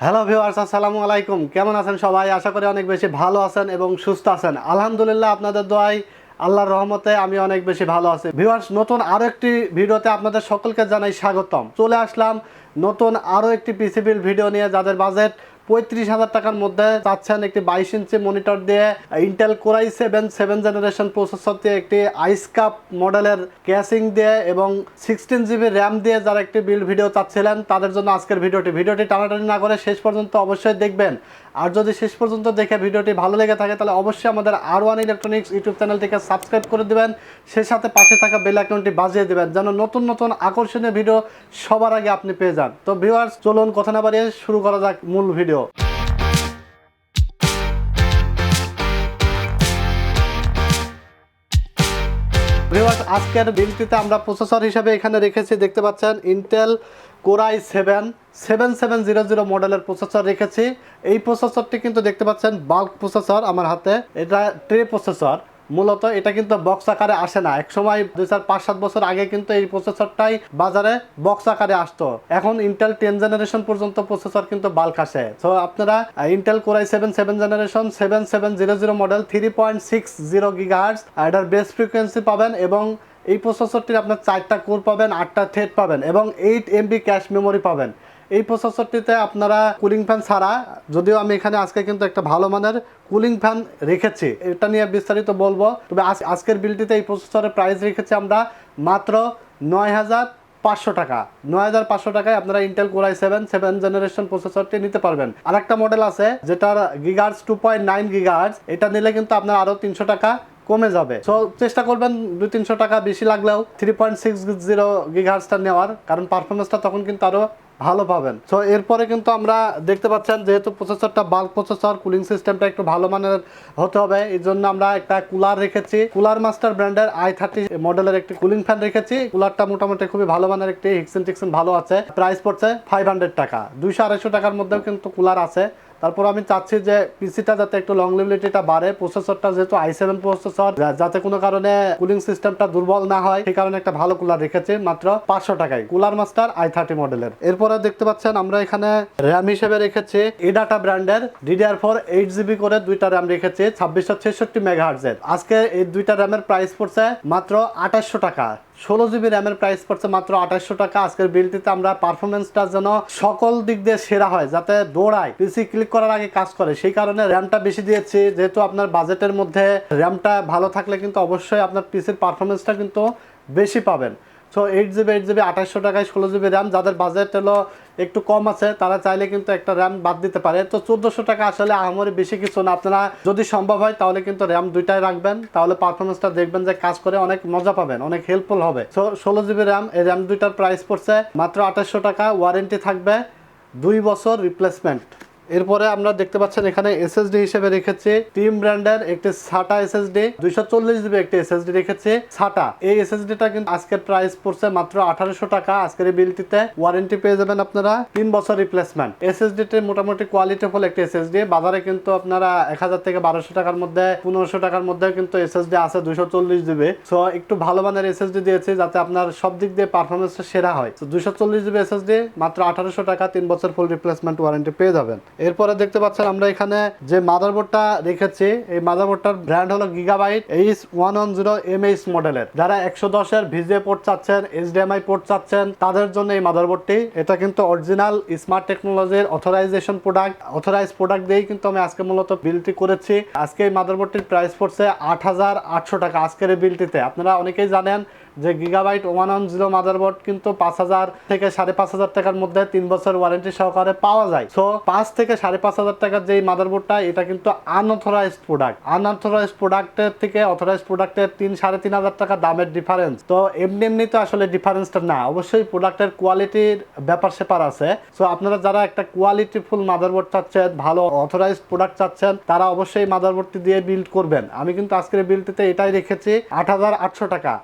Hello viewers, আসসালামু আলাইকুম। কেমন আছেন সবাই? আশা করি অনেক বেশি ভালো আছেন এবং সুস্থ আছেন। আলহামদুলিল্লাহ, আপনাদের দোয়ায় আল্লাহর রহমতে আমি অনেক বেশি ভালো আছি। ভিউয়ার্স, নতুন আরো একটি ভিডিওতে আপনাদের সকলকে জানাই স্বাগতম। চলে আসলাম নতুন আরো একটি পিসি বিল্ড ভিডিও নিয়ে। যাদের বাজেট 35,000 টাকার মধ্যে চাচ্ছেন একটি 22 ইঞ্চি মনিটর দিয়ে Intel core i7 generation processor দিয়ে একটি 𝐈𝐧𝐭𝐞 মডেলের ক্যাসিং দিয়ে এবং 16 জিবি র্যাম দিয়ে যারা একটি বিল্ড ভিডিও চাচ্ছিলেন তাদের জন্য আজকের ভিডিওটি টানাটানি না করে শেষ পর্যন্ত অবশ্যই দেখবেন। আর যদি শেষ পর্যন্ত দেখে ভিডিওটি ভালো লেগে থাকে তাহলে অবশ্যই আমাদের 𝐅1 ইলেকট্রনিক্স ইউটিউব চ্যানেলটিকে সাবস্ক্রাইব করে দেবেন। সেই সাথে পাশে থাকা বেল আইকনটি বাজিয়ে দেবেন যেন নতুন নতুন আকর্ষণীয় ভিডিও সবার আগে আপনি পেয়ে যান। তো ভিউয়ার্স, চলুন কথা না বাড়িয়ে শুরু করা যাক মূল ভিডিও। ভিউয়ার্স, আজকের বিলটিতে আমরা প্রসেসর হিসেবে এখানে রেখেছি, দেখতে পাচ্ছেন ইন্টেল কোর i7 7700 মডেলের প্রসেসর রেখেছি। এই প্রসেসরটি কিন্তু দেখতে পাচ্ছেন বাল্ক প্রসেসর আমার হাতে। এটা ট্রে প্রসেসর, মূলত এটা কিন্তু বক্স আকারে আসে না। এক সময় 2005-7 বছর আগে কিন্তু এই প্রসেসরটাই বাজারে বক্স আকারে আসতো। এখন ইন্টেল 10 জেনারেশন পর্যন্ত প্রসেসর কিন্তু বাল্ক আসে। তো আপনারা Intel core i7 generation 7700 model 3.60 gigahertz এটার বেস ফ্রিকোয়েন্সি পাবেন এবং এই প্রসেসরটির আপনার 4টা কোর পাবেন, 8টা থ্রেড পাবেন এবং 8 MB ক্যাশ মেমোরি পাবেন। এই প্রসেসরটিতে আপনারা কুলিং ফ্যান ছাড়া, যদিও আমি এখানে আজকে কিন্তু একটা ভালো মানের কুলিং ফ্যান রেখেছি, এটা নিয়ে বিস্তারিত বলবো। তবে আজকের বিলটিতে এই প্রসেসরের প্রাইস রেখেছি আমরা মাত্র 9,500 টাকা। 9,500 টাকায় আপনারা ইন্টেল কোর i7 জেনারেশন প্রসেসরটি নিতে পারবেন। আরেকটা মডেল আছে যেটার গিগাহার্টজ 2.9 গিগাহার্টজ, এটা নিলে কিন্তু আপনার আরও 300 টাকা কমে যাবে। সো চেষ্টা করবেন 200-300 টাকা বেশি লাগলেও 3.60 গিগাহার্টজটা নেওয়ার, কারণ পারফরমেন্সটা তখন কিন্তু আরও ভালো পাবেন। সো এরপরে কিন্তু আমরা দেখতে পাচ্ছেন যেহেতু প্রসেসরটা বাল্ক প্রসেসর, কুলিং সিস্টেমটা একটু ভালো মানের হতে হবে। এই জন্য আমরা একটা কুলার রেখেছি, কুলার মাস্টার ব্র্যান্ডের i30 মডেলের একটি কুলিং ফ্যান রেখেছি। কুলারটা মোটামুটি খুবই ভালো মানের, একটি হিক্সেন ভালো আছে। প্রাইস পড়ছে 500 টাকা। 200-250 টাকার মধ্যেও কিন্তু কুলার আছে। তারপর আমি চাচ্ছি যে পিসিটা যাতে একটু লং লিভিলিটিটা বাড়ে, প্রসেসরটা যেহেতু i7 প্রসেসর, যাতে কোনো কারণে কুলিং সিস্টেমটা দুর্বল না হয়, সেই কারণে একটা ভালো কুলার রেখেছি মাত্র 500 টাকায়, কুলার মাস্টার i30 মডেলের। এরপরে দেখতে পাচ্ছেন আমরা এখানে র্যাম হিসেবে রেখেছি এডাটা ব্র্যান্ডের DDR4 8GB করে দুইটা র্যাম রেখেছি 2666 মেগাহার্টজের। আজকে এই দুইটা র্যামের প্রাইস পড়ছে মাত্র 2800 টাকা। 16 জিবি র্যামের প্রাইস পড়ছে মাত্র 2800 টাকা। আজকের বিলটিতে আমরা পারফরমেন্সটা যেন সকল দিক দিয়ে সেরা হয়, যাতে দৌড়ায়, পিসি ক্লিক করার আগে কাজ করে, সেই কারণে র্যামটা বেশি দিয়েছি। যেহেতু আপনার বাজেটের মধ্যে র্যামটা ভালো থাকলে কিন্তু অবশ্যই আপনার পিসির পারফরমেন্সটা কিন্তু বেশি পাবেন। সো 8GB 2800 টাকায় 16 জিবি র্যাম। যাদের বাজেট হলো একটু কম আছে তারা চাইলে কিন্তু একটা র্যাম বাদ দিতে পারে। তো 1400 টাকা আসলে আহামরি বেশি কিছু না। আপনারা যদি সম্ভব হয় তাহলে কিন্তু র্যাম দুইটাই রাখবেন, তাহলে পারফরমেন্সটা দেখবেন যে কাজ করে অনেক মজা পাবেন, অনেক হেল্পফুল হবে। সো 16 জিবি র্যাম, এই র্যাম দুইটার প্রাইস পড়ছে মাত্র 2800 টাকা। ওয়ারেন্টি থাকবে 2 বছর রিপ্লেসমেন্ট। এরপরে আমরা দেখতে পাচ্ছেন এখানে এসএসডি হিসেবে রেখেছি টিম ব্র্যান্ডের একটি সাটা এসএসডি 240 জিবি একটি এসএসডি রেখেছি সাটা। এই এসএসডিটা কিন্তু আজকের প্রাইস পড়ছে মাত্র 1800 টাকা। আজকের এই বিলটিতে ওয়ারেন্টি পেয়ে যাবেন আপনারা 3 বছর রিপ্লেসমেন্ট। এসএসডিটির মোটামুটি কোয়ালিটিফুল একটি এসএসডি। বাজারে কিন্তু আপনারা 1000 থেকে 1200 টাকার মধ্যে, 1500 টাকার মধ্যে কিন্তু এসএসডি আছে 240 জিবি। সো একটু ভালো মানের এসএসডি দিয়েছি যাতে আপনার সব দিক দিয়ে পারফরমেন্সটা সেরা হয়। 240 জিবি এসএসডি মাত্র 1800 টাকা, 3 বছর ফুল রিপ্লেসমেন্ট ওয়ারেন্টি পেয়ে যাবেন। এরপরে দেখতে পাচ্ছেন আমরা এখানে যে মাদারবোর্ডটা রেখেছি, এই মাদারবোর্ডটার ব্র্যান্ড হলো Gigabyte 𝐻110MH মডেলের। যারা 110 এর ভিজিএ পোর্ট চাচ্ছেন, HDMI পোর্ট চাচ্ছেন, তাদের জন্য এই মাদারবোর্ডটি। এটা কিন্তু অরিজিনাল স্মার্ট টেকনোলজির অথরাইজেশন প্রোডাক্ট, অথরাইজ প্রোডাক্ট দিয়েই কিন্তু আমি আজকে মূলত বিলটি করেছি। আজকে এই মাদারবোর্ডটির প্রাইস পড়ছে 8800 টাকা আজকের এই বিলটিতে। আপনারা অনেকেই জানেন যে Gigabyte 110 মাদারবোর্ড কিন্তু 5000 থেকে 5500 টাকার মধ্যে 3 বছর ওয়ারেন্টি সহকারে পাওয়া যায়। সো 5 থেকে 5500 টাকার যে মাদারবোর্ডটা, এটা কিন্তু আনঅথরাইজড প্রোডাক্ট। আনঅথরাইজড প্রোডাক্টের থেকে অথরাইজড প্রোডাক্টের 3-3500 টাকা দামের ডিফারেন্স। তো এমনি তো আসলে ডিফারেন্সটা না, অবশ্যই প্রোডাক্টের কোয়ালিটির ব্যাপার স্যাপার আছে। সো আপনারা যারা একটা কোয়ালিটিফুল মাদারবোর্ড চাচ্ছেন, ভালো অথরাইজড প্রোডাক্ট চাচ্ছেন, তারা অবশ্যই মাদারবোর্ডটি দিয়ে বিল্ড করবেন। আমি কিন্তু আজকের বিলটিতে এটাই রেখেছি 8800 টাকা।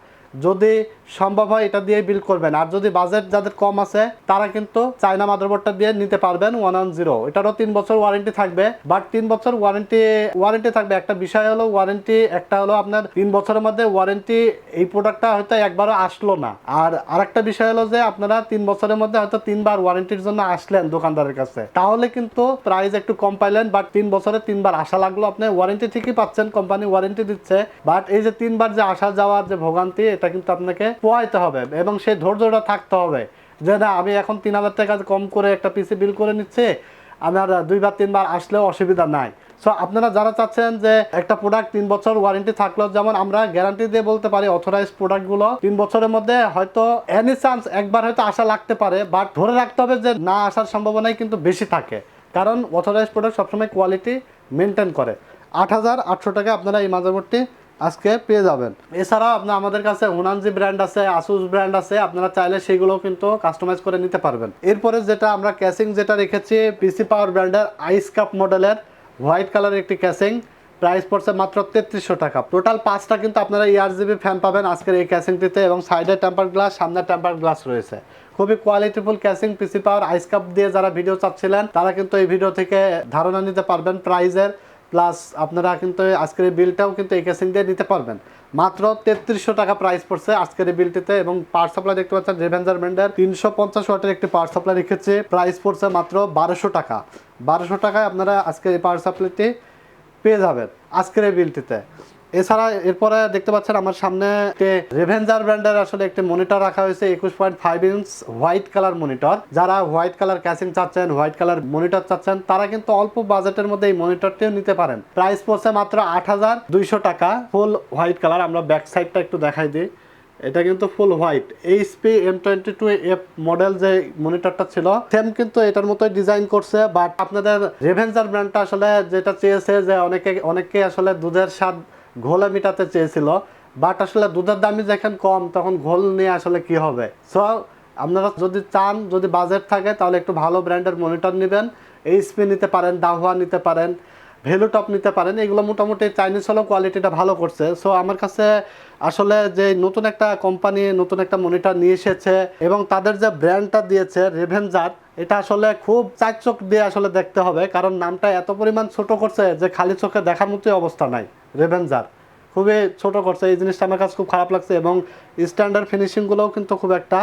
যদি সম্ভব হয় এটা দিয়ে বিল্ড করবেন। আর যদি বাজেট যাদের কম আছে তারা কিন্তু চায়না মাদারবোর্ডটা দিয়ে নিতে পারবেন 110। এটারও 3 বছর ওয়ারেন্টি থাকবে, বাট 3 বছর ওয়ারেন্টি থাকবে। একটা বিষয় হলো ওয়ারেন্টি, একটা হলো আপনার 3 বছরের মধ্যে ওয়ারেন্টি এই প্রোডাক্টটা হয়তো একবারও আসলো না। আর আরেকটা বিষয় হলো যে আপনারা 3 বছরের মধ্যে হয়তো 3বার ওয়ারেন্টির জন্য আসলেন দোকানদারের কাছে, তাহলে কিন্তু প্রাইস একটু কম পাইলেন। বাট 3 বছরে 3বার আসা লাগলো, আপনি ওয়ারেন্টি ঠিকই পাচ্ছেন, কোম্পানি ওয়ারেন্টি দিচ্ছে, বাট এই যে 3বার যে আসা যাওয়ার যে ভোগান্তি, এটা কিন্তু আপনাকে পোয়াইতে হবে এবং সেই ধৈর্যটা থাকতে হবে যে না আমি এখন 3000 টাকা কম করে একটা পিসি বিল করে নিচ্ছে, আমার 2বার 3বার আসলেও অসুবিধা নাই। সো আপনারা যারা চাচ্ছেন যে একটা প্রোডাক্ট 3 বছর ওয়ারেন্টি থাকলো, যেমন আমরা গ্যারান্টি দিয়ে বলতে পারি অথরাইজ প্রোডাক্টগুলো 3 বছরের মধ্যে হয়তো এনি চান্স একবার হয়তো আশা লাগতে পারে, বাট ধরে রাখতে হবে যে না আসার সম্ভাবনাই কিন্তু বেশি থাকে, কারণ অথরাইজ প্রোডাক্ট সবসময় কোয়ালিটি মেনটেন করে। 8800 টাকা আপনারা এই মাদারবোর্ডটি আজকে পেয়ে যাবেন। এছাড়াও আপনার আমাদের কাছে হুনানজি ব্র্যান্ড আছে, আসুস ব্র্যান্ড আছে, আপনারা চাইলে সেগুলো কিন্তু কাস্টমাইজ করে নিতে পারবেন। এরপরে যেটা আমরা ক্যাসিং যেটা রেখেছি পিসি পাওয়ার ব্র্যান্ডের 𝐈𝐧𝐭𝐞 মডেলের হোয়াইট কালারের একটি ক্যাসিং, প্রাইস পড়ছে মাত্র 3300 টাকা। টোটাল 5টা কিন্তু আপনারা 𝐅𝐵 ফ্যান পাবেন আজকের এই ক্যাসিংটিতে, এবং সাইডে টেম্পার গ্লাস, সামনে টেম্পার গ্লাস রয়েছে। খুবই কোয়ালিটিফুল ক্যাসিং। পিসি পাওয়ার 𝐈𝐧𝐭𝐞 দিয়ে যারা ভিডিও চাচ্ছিলেন তারা কিন্তু এই ভিডিও থেকে ধারণা নিতে পারবেন প্রাইজের, প্লাস আপনারা কিন্তু আজকের এই বিলটাও কিন্তু এই ক্যাসিং দিয়ে নিতে পারবেন। মাত্র 3300 টাকা প্রাইস পড়ছে আজকের এই বিলটিতে। এবং পাওয়ার সাপ্লাই দেখতে পাচ্ছেন রেভেঞ্জার ব্র্যান্ডের 350 ওয়াটের একটি পাওয়ার সাপ্লাই রেখেছে, প্রাইস পড়ছে মাত্র 1200 টাকা। 1200 টাকায় আপনারা আজকের এই পাওয়ার সাপ্লাইটি পেয়ে যাবেন আজকের এই বিলটিতে। এছাড়া এরপরে দেখতে পাচ্ছেন আমার সামনে রেভেঞ্জার ব্র্যান্ডের আসলে একটি মনিটর রাখা হয়েছে, 21.5 ইঞ্চ হোয়াইট কালার মনিটর। যারা হোয়াইট কালার ক্যাসিং চাচ্ছেন, হোয়াইট কালার মনিটর চাচ্ছেন, তারা কিন্তু অল্প বাজেটের মধ্যে এই মনিটরটিও নিতে পারেন। প্রাইস পড়ছে মাত্র 8200 টাকা। ফুল হোয়াইট কালার। আমরা ব্যাক সাইডটা একটু দেখাই দিই, এটা কিন্তু ফুল হোয়াইট। HP M22F মডেল যে মনিটরটা ছিল সেম কিন্তু এটার মতোই ডিজাইন করছে, বাট আপনাদের রেভেঞ্জার ব্র্যান্ডটা আসলে যেটা চেয়েছে যে অনেকে আসলে দুধের স্বাদ ঘোলে মেটাতে চেয়েছিল, বাট আসলে দুধের দামই যখন কম তখন ঘোল নিয়ে আসলে কি হবে। সো আপনারা যদি চান, যদি বাজেট থাকে, তাহলে একটু ভালো ব্র্যান্ডের মনিটর নেবেন। HP নিতে পারেন, দাহুয়া নিতে পারেন, ভ্যালুটপ নিতে পারেন। এগুলো মোটামুটি চাইনিজ হলেও কোয়ালিটিটা ভালো করছে। সো আমার কাছে আসলে যে নতুন একটা কোম্পানি নতুন একটা মনিটর নিয়ে এসেছে এবং তাদের যে ব্র্যান্ডটা দিয়েছে রেভেঞ্জার, এটা আসলে খুব চার চোখ দিয়ে আসলে দেখতে হবে, কারণ নামটা এত পরিমাণ ছোট করছে যে খালি চোখে দেখার মতোই অবস্থা নাই। রেভেঞ্জার খুবই ছোট করছে, এই জিনিসটা আমার কাছে খুব খারাপ লাগছে, এবং স্ট্যান্ডার্ড ফিনিশিংগুলোও কিন্তু খুব একটা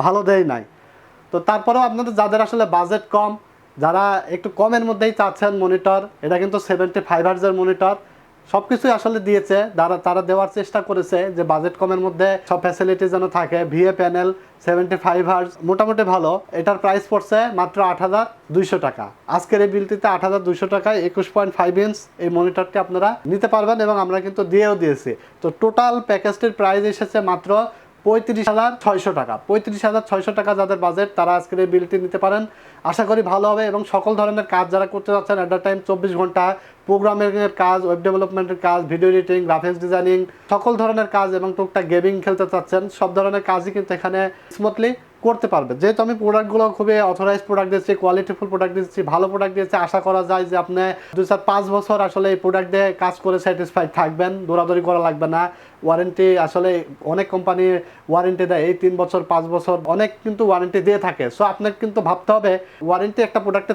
ভালো দেয় নাই। তো তারপরেও আপনাদের যাদের আসলে বাজেট কম, যারা একটু কমের মধ্যেই চাচ্ছেন মনিটর, এটা কিন্তু 75 হার্জের মনিটর, সব কিছুই আসলে দিয়েছে। তারা দেওয়ার চেষ্টা করেছে যে বাজেট কমের মধ্যে সব ফ্যাসিলিটি যেন থাকে। VA প্যানেল, 75 হার্জ, মোটামুটি ভালো। এটার প্রাইস পড়ছে মাত্র 8200 টাকা। আজকের এই বিলটিতে 8200 টাকায় 21.5 ইঞ্চ এই মনিটরটি আপনারা নিতে পারবেন, এবং আমরা কিন্তু দিয়েও দিয়েছি। তো টোটাল প্যাকেজটির প্রাইস এসেছে মাত্র 35,600 টাকা। 35,600 টাকা যাদের বাজেট, তারা আজকের এই বিলটি নিতে পারেন। আশা করি ভালো হবে, এবং সকল ধরনের কাজ যারা করতে যাচ্ছেন অ্যাট দ্য টাইম 24 ঘন্টা, প্রোগ্রামিংয়ের কাজ, ওয়েব ডেভেলপমেন্টের কাজ, ভিডিও এডিটিং, গ্রাফিক্স ডিজাইনিং, সকল ধরনের কাজ, এবং টুকটাক গেমিং খেলতে চাচ্ছেন, সব ধরনের কাজই কিন্তু এখানে স্মুথলি করতে পারবে। যেহেতু আমি প্রোডাক্টগুলো খুবই অথরাইজ প্রোডাক্ট দিচ্ছি, কোয়ালিটিফুল প্রোডাক্ট দিচ্ছি, ভালো প্রোডাক্ট দিয়েছি, আশা করা যায় যে আপনি 2-5 বছর আসলে এই প্রোডাক্ট দিয়ে কাজ করে স্যাটিসফাইড থাকবেন, দৌড়াদৌড়ি করা লাগবে না। ওয়ারেন্টি আসলে অনেক কোম্পানি ওয়ারেন্টি দেয়, এই 3 বছর 5 বছর অনেক কিন্তু ওয়ারেন্টি দিয়ে থাকে। সো আপনাকে কিন্তু ভাবতে হবে ওয়ারেন্টি একটা প্রোডাক্টে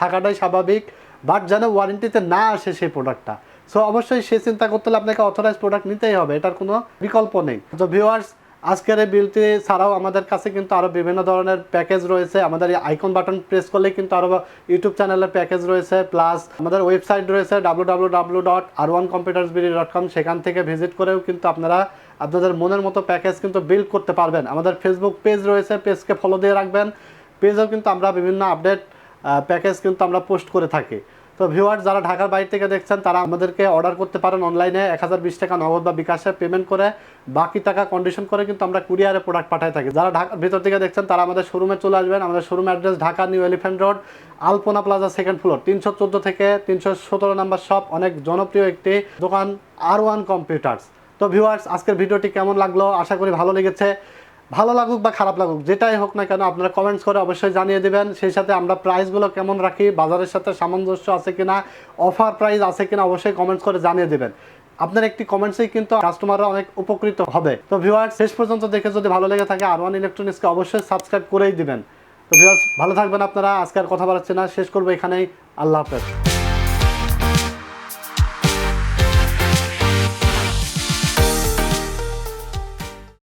থাকাটাই স্বাভাবিক, বাট যেন ওয়ারেন্টিতে না আসে সেই প্রোডাক্টটা। সো অবশ্যই সে চিন্তা করতে হলে আপনাকে অথরাইজ প্রোডাক্ট নিতেই হবে, এটার কোনো বিকল্প নেই। তো ভিউয়ার্স, আজকের এই বিলটি ছাড়াও আমাদের কাছে কিন্তু আরও বিভিন্ন ধরনের প্যাকেজ রয়েছে। আমাদের এই আইকন বাটন প্রেস করলেই কিন্তু আরও ইউটিউব চ্যানেলের প্যাকেজ রয়েছে, প্লাস আমাদের ওয়েবসাইট রয়েছে www.r1computers.com। সেখান থেকে ভিজিট করেও কিন্তু আপনারা আপনাদের মনের মতো প্যাকেজ কিন্তু বিল্ড করতে পারবেন। আমাদের ফেসবুক পেজ রয়েছে, পেজকে ফলো দিয়ে রাখবেন। পেজেও কিন্তু আমরা বিভিন্ন আপডেট প্যাকেজ কিন্তু আমরা পোস্ট করে থাকি। তো ভিউয়ার্স, যারা ঢাকার বাইরে থেকে দেখছেন তারা আমাদেরকে অর্ডার করতে পারেন অনলাইনে 1020 টাকা নগদ বা বিকাশে পেমেন্ট করে, বাকি টাকা কন্ডিশন করে কিন্তু আমরা কুরিয়ারে প্রোডাক্ট পাঠাই থাকি। যারা ঢাকার ভিতর থেকে দেখছেন তারা আমাদের শোরুমে চলে আসবেন। আমাদের showroom address Dhaka new elephant road, Alpana plaza, 2nd floor, 314 থেকে 317 নাম্বার শপ। অনেক জনপ্রিয় একটি দোকান R1 কম্পিউটার্স। তো ভিউয়ার্স, আজকের ভিডিওটি কেমন লাগলো? আশা করি ভালো লেগেছে। ভালো লাগুক বা খারাপ লাগুক, যেটাই হোক না কেন, আপনারা কমেন্টস করে অবশ্যই জানিয়ে দেবেন। সেই সাথে আমরা প্রাইসগুলো কেমন রাখি, বাজারের সাথে সামঞ্জস্য আছে কিনা, অফার প্রাইস আছে কিনা, অবশ্যই কমেন্টস করে জানিয়ে দেবেন। আপনার একটি কমেন্টসেই কিন্তু কাস্টমাররা অনেক উপকৃত হবে। তো ভিউয়ার্স, শেষ পর্যন্ত দেখে যদি ভালো লেগে থাকে R1 ইলেকট্রনিক্সকে অবশ্যই সাবস্ক্রাইব করেই দিবেন। তো ভিউয়ার্স, ভালো থাকবেন আপনারা। আজকে আর কথা বাড়াচ্ছি না, শেষ করবো এখানেই। আল্লাহ হাফেজ।